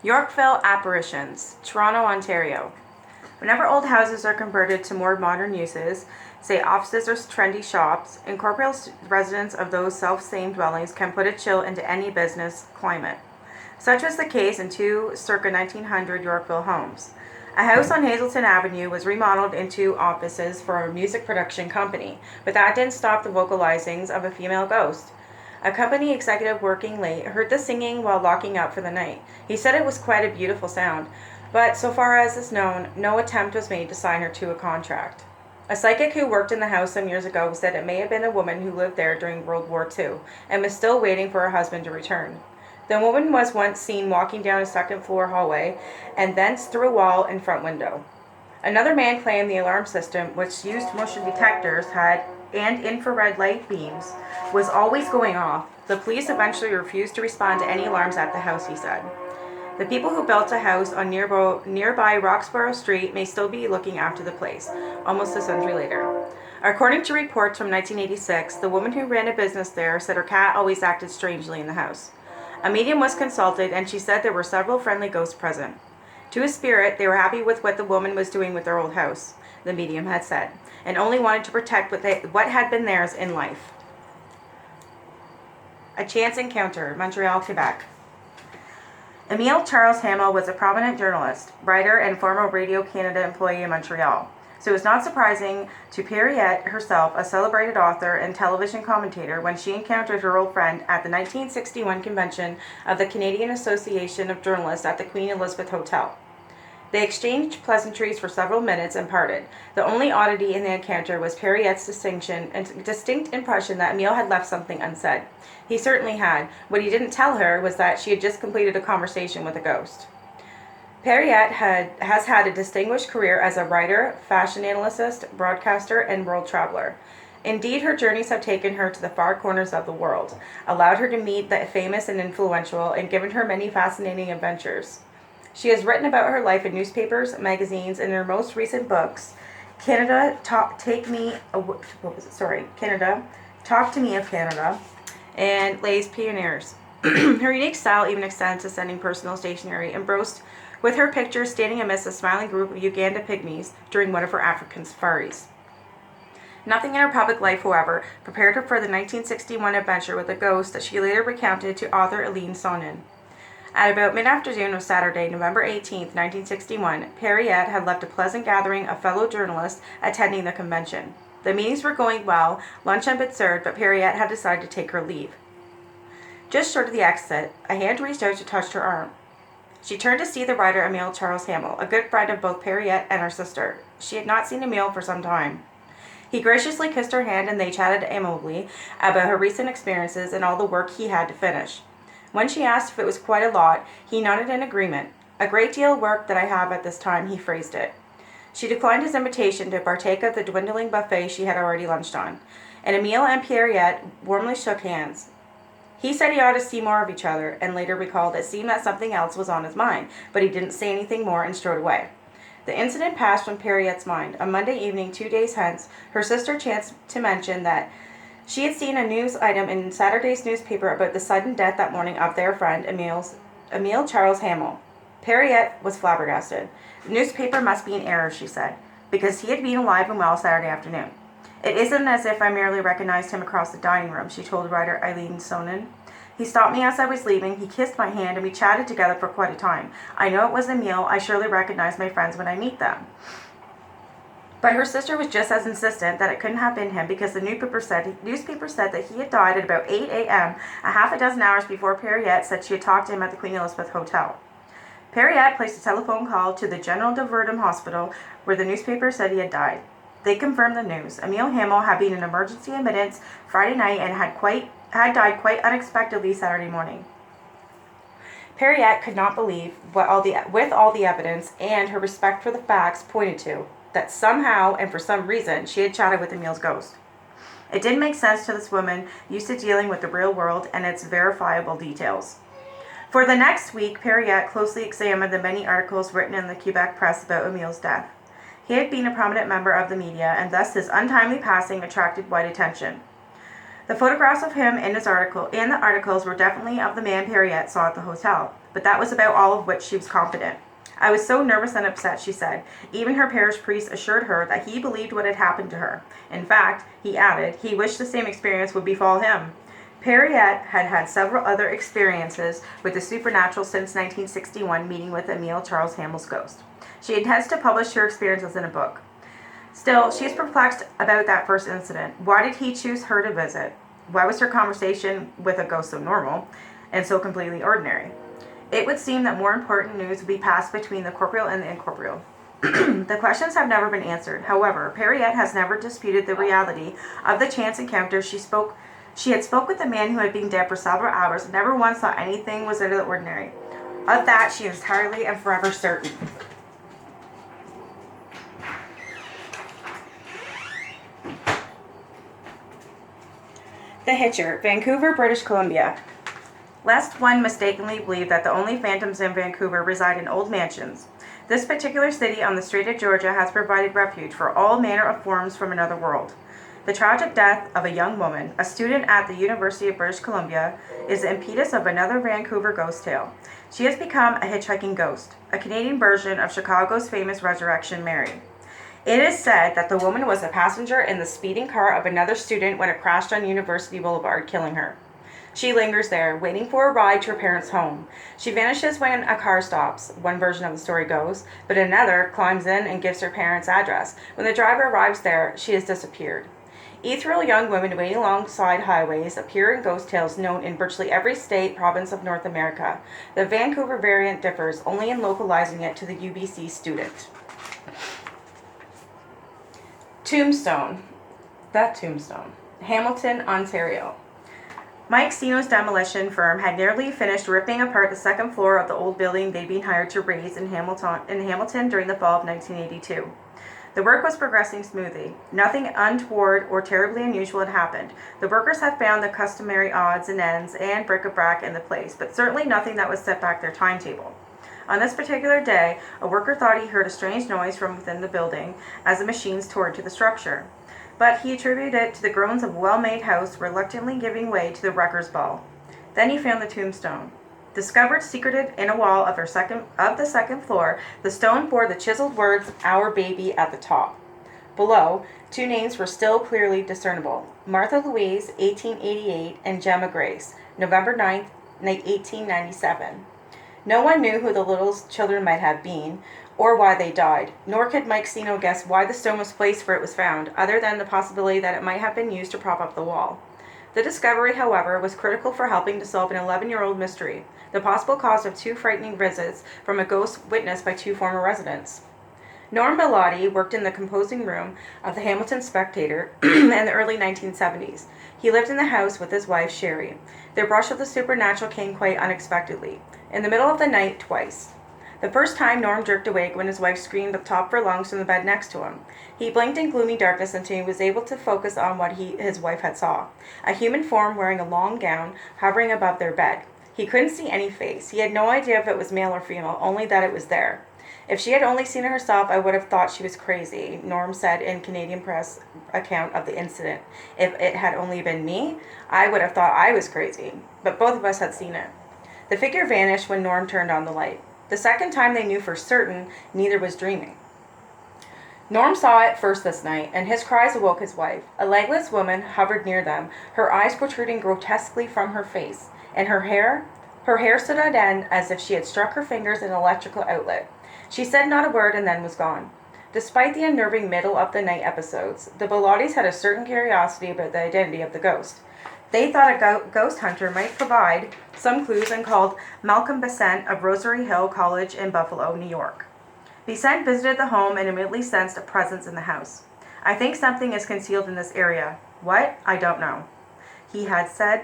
Yorkville Apparitions, Toronto, Ontario. Whenever old houses are converted to more modern uses, say offices or trendy shops, incorporeal residents of those self-same dwellings can put a chill into any business climate. Such was the case in two circa 1900 Yorkville homes. A house on Hazelton Avenue was remodeled into offices for a music production company, but that didn't stop the vocalizings of a female ghost. A company executive working late heard the singing while locking up for the night. He said it was quite a beautiful sound, but so far as is known, no attempt was made to sign her to a contract. A psychic who worked in the house some years ago said it may have been a woman who lived there during World War II and was still waiting for her husband to return. The woman was once seen walking down a second-floor hallway and thence through a wall and front window. Another man claimed the alarm system, which used motion detectors and infrared light beams, was always going off. The police eventually refused to respond to any alarms at the house, he said. The people who built a house on nearby Roxborough Street may still be looking after the place, almost a century later. According to reports from 1986, the woman who ran a business there said her cat always acted strangely in the house. A medium was consulted, and she said there were several friendly ghosts present. To a spirit, they were happy with what the woman was doing with their old house, the medium had said, and only wanted to protect what had been theirs in life. A chance encounter, Montreal, Quebec. Emile Charles Hamel was a prominent journalist, writer, and former Radio Canada employee in Montreal. So it was not surprising to Pierrette herself, a celebrated author and television commentator, when she encountered her old friend at the 1961 convention of the Canadian Association of Journalists at the Queen Elizabeth Hotel. They exchanged pleasantries for several minutes and parted. The only oddity in the encounter was Pierrette's distinct impression that Emile had left something unsaid. He certainly had. What he didn't tell her was that she had just completed a conversation with a ghost. Pierrette has had a distinguished career as a writer, fashion analyst, broadcaster, and world traveler. Indeed, her journeys have taken her to the far corners of the world, allowed her to meet the famous and influential, and given her many fascinating adventures. She has written about her life in newspapers, magazines, and in her most recent books, Canada, Talk to Me of Canada, and Les Pioneers. Her unique style even extends to sending personal stationery, embossed with her picture standing amidst a smiling group of Uganda pygmies during one of her African safaris. Nothing in her public life, however, prepared her for the 1961 adventure with a ghost that she later recounted to author Eileen Sonnen. At about mid-afternoon of Saturday, November 18, 1961, Pierrette had left a pleasant gathering of fellow journalists attending the convention. The meetings were going well, lunch had been served, but Pierrette had decided to take her leave. Just short of the exit, a hand reached out to touch her arm. She turned to see the writer Emile Charles Hamel, a good friend of both Pierrette and her sister. She had not seen Emile for some time. He graciously kissed her hand, and they chatted amicably about her recent experiences and all the work he had to finish. When she asked if it was quite a lot, he nodded in agreement. A great deal of work that I have at this time, he phrased it. She declined his invitation to partake of the dwindling buffet she had already lunched on, and Emile and Pierrette warmly shook hands. He said he ought to see more of each other, and later recalled it seemed that something else was on his mind, but he didn't say anything more and strode away. The incident passed from Pierrette's mind. On Monday evening, 2 days hence, her sister chanced to mention that she had seen a news item in Saturday's newspaper about the sudden death that morning of their friend, Emile Charles Hamel. Pierrette was flabbergasted. The newspaper must be in error, she said, because he had been alive and well Saturday afternoon. It isn't as if I merely recognized him across the dining room, she told writer Eileen Sonnen. He stopped me as I was leaving, he kissed my hand, and we chatted together for quite a time. I know it was Emile. I surely recognize my friends when I meet them. But her sister was just as insistent that it couldn't have been him because the newspaper said that he had died at about 8 a.m., a half a dozen hours before Pierrette said she had talked to him at the Queen Elizabeth Hotel. Pierrette placed a telephone call to the General de Verdun Hospital where the newspaper said he had died. They confirmed the news. Emile Hamel had been in emergency admittance Friday night and had died quite unexpectedly Saturday morning. Pierrette could not believe with all the evidence and her respect for the facts pointed to that somehow and for some reason she had chatted with Emile's ghost. It didn't make sense to this woman used to dealing with the real world and its verifiable details. For the next week, Pierrette closely examined the many articles written in the Quebec press about Emile's death. He had been a prominent member of the media, and thus his untimely passing attracted wide attention. The photographs of him in his article and the articles were definitely of the man Perriette saw at the hotel, but that was about all of which she was confident. I was so nervous and upset, she said. Even her parish priest assured her that he believed what had happened to her. In fact, he added, he wished the same experience would befall him. Perriette had had several other experiences with the supernatural since 1961, meeting with Emile Charles Hamel's ghost. She intends to publish her experiences in a book. Still, she is perplexed about that first incident. Why did he choose her to visit? Why was her conversation with a ghost so normal and so completely ordinary? It would seem that more important news would be passed between the corporeal and the incorporeal. The questions have never been answered. However, Perriette has never disputed the reality of the chance encounter. She had spoke with a man who had been dead for several hours and never once thought anything was out of the ordinary. Of that, she is entirely and forever certain. The Hitcher, Vancouver, British Columbia. Lest one mistakenly believe that the only phantoms in Vancouver reside in old mansions, this particular city on the Strait of Georgia has provided refuge for all manner of forms from another world. The tragic death of a young woman, a student at the University of British Columbia, is the impetus of another Vancouver ghost tale. She has become a hitchhiking ghost, a Canadian version of Chicago's famous Resurrection Mary. It is said that the woman was a passenger in the speeding car of another student when it crashed on University Boulevard, killing her. She lingers there, waiting for a ride to her parents' home. She vanishes when a car stops, one version of the story goes, but another climbs in and gives her parents' address. When the driver arrives there, she has disappeared. Ethereal young women waiting alongside highways appear in ghost tales known in virtually every state, province of North America. The Vancouver variant differs only in localizing it to the UBC student. Tombstone. Hamilton, Ontario. Mike Sino's demolition firm had nearly finished ripping apart the second floor of the old building they'd been hired to raise in Hamilton during the fall of 1982. The work was progressing smoothly. Nothing untoward or terribly unusual had happened. The workers had found the customary odds and ends and bric-a-brac in the place, but certainly nothing that would set back their timetable. On this particular day, a worker thought he heard a strange noise from within the building as the machines tore into the structure. But he attributed it to the groans of a well-made house reluctantly giving way to the wrecker's ball. Then he found the tombstone. Discovered secreted in a wall of the second floor, the stone bore the chiseled words, "Our Baby," at the top. Below, two names were still clearly discernible: Martha Louise, 1888, and Gemma Grace, November 9th, 1897. No one knew who the little children might have been, or why they died, nor could Mike Sino guess why the stone was placed where it was found, other than the possibility that it might have been used to prop up the wall. The discovery, however, was critical for helping to solve an 11-year-old mystery, the possible cause of two frightening visits from a ghost witnessed by two former residents. Norm Bellotti worked in the composing room of the Hamilton Spectator in the early 1970s. He lived in the house with his wife, Sherry. Their brush with the supernatural came quite unexpectedly, in the middle of the night twice. The first time, Norm jerked awake when his wife screamed at the top of her lungs from the bed next to him. He blinked in gloomy darkness until he was able to focus on what his wife had saw: a human form wearing a long gown hovering above their bed. He couldn't see any face. He had no idea if it was male or female, only that it was there. "If she had only seen it herself, I would have thought she was crazy," Norm said in Canadian Press account of the incident. "If it had only been me, I would have thought I was crazy. But both of us had seen it." The figure vanished when Norm turned on the light. The second time they knew for certain neither was dreaming. Norm saw it first this night, and his cries awoke his wife. A legless woman hovered near them, her eyes protruding grotesquely from her face, and her hair stood on end as if she had struck her fingers in an electrical outlet. She said not a word and then was gone. Despite the unnerving middle-of-the-night episodes, the Bellottis had a certain curiosity about the identity of the ghost. They thought a ghost hunter might provide some clues and called Malcolm Besant of Rosary Hill College in Buffalo, New York. Besant visited the home and immediately sensed a presence in the house. "I think something is concealed in this area. What? I don't know," he had said,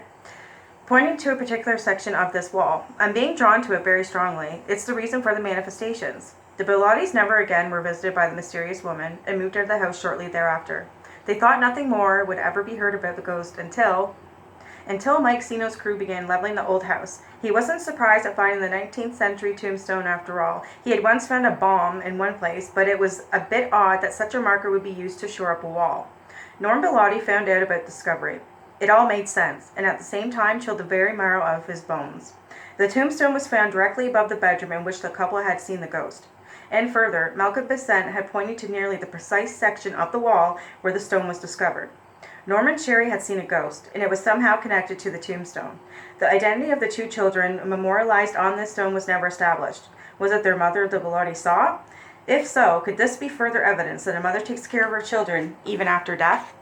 pointing to a particular section of this wall. "I'm being drawn to it very strongly. It's the reason for the manifestations." The Bellottis never again were visited by the mysterious woman and moved out of the house shortly thereafter. They thought nothing more would ever be heard about the ghost until Mike Sino's crew began leveling the old house. He wasn't surprised at finding the 19th century tombstone after all. He had once found a bomb in one place, but it was a bit odd that such a marker would be used to shore up a wall. Norm Bellotti found out about the discovery. It all made sense, and at the same time chilled the very marrow of his bones. The tombstone was found directly above the bedroom in which the couple had seen the ghost. And further, Malcolm Besant had pointed to nearly the precise section of the wall where the stone was discovered. Norman Cherry had seen a ghost, and it was somehow connected to the tombstone. The identity of the two children memorialized on this stone was never established. Was it their mother the Bellotti saw? If so, could this be further evidence that a mother takes care of her children even after death?